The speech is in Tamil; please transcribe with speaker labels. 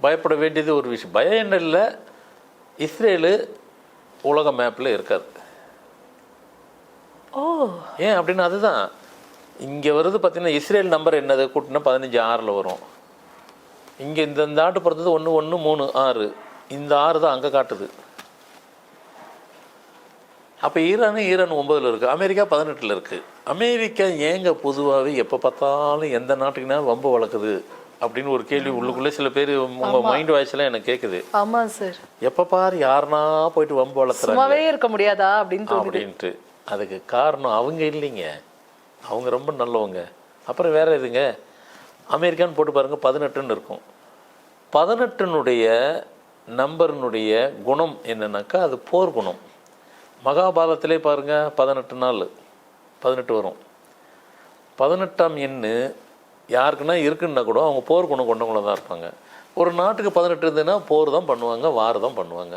Speaker 1: பயப்பட வேண்டியது ஒரு விஷயம். பயம் என்ன இல்லை, இஸ்ரேலு உலக மேப்பில் இருக்காது.
Speaker 2: ஓ
Speaker 1: ஏன் அப்படின்னா அதுதான் இங்கே வருது பார்த்தீங்கன்னா, இஸ்ரேல் நம்பர் என்னது கூட்டினா 15-6 வரும். இங்கே இந்த ஆட்டு பிறந்தது 1-1-3-6, இந்த 6 தான் அங்கே காட்டுது. அப்போ ஈரான் 9 இருக்குது, அமெரிக்கா 18 இருக்குது. அமெரிக்கா ஏங்க பொதுவாகவே எப்போ பார்த்தாலும் எந்த நாட்டுக்குனா வம்பு வளர்க்குது அப்படின்னு ஒரு கேள்வி உள்ளுக்குள்ளே சில பேர் உங்கள் மைண்ட் வாய்ஸ்லாம் எனக்கு கேட்குது.
Speaker 2: ஆமாம் சார்,
Speaker 1: எப்போ பாரு யாருனா போயிட்டு வம்பு வளர்த்துறாங்க
Speaker 2: இருக்க முடியாதா
Speaker 1: அப்படின்ட்டு. அதுக்கு காரணம் அவங்க இல்லைங்க, அவங்க ரொம்ப நல்லவங்க. அப்புறம் வேறு எதுங்க, அமெரிக்கான்னு போட்டு பாருங்கள் 18ன்னு இருக்கும். 18னுடைய நம்பர்னுடைய குணம் என்னன்னாக்கா அது போர் குணம். மகாபாரதத்திலே பாருங்கள் 18 நாள் 18 வரும். 18ஆம் எண்ணு யாருக்குன்னா இருக்குன்னா கூட அவங்க போர் குணம் கொண்டவங்கள தான் இருப்பாங்க. ஒரு நாட்டுக்கு 18 இருந்ததுன்னா போர் தான் பண்ணுவாங்க, வார் தான் பண்ணுவாங்க.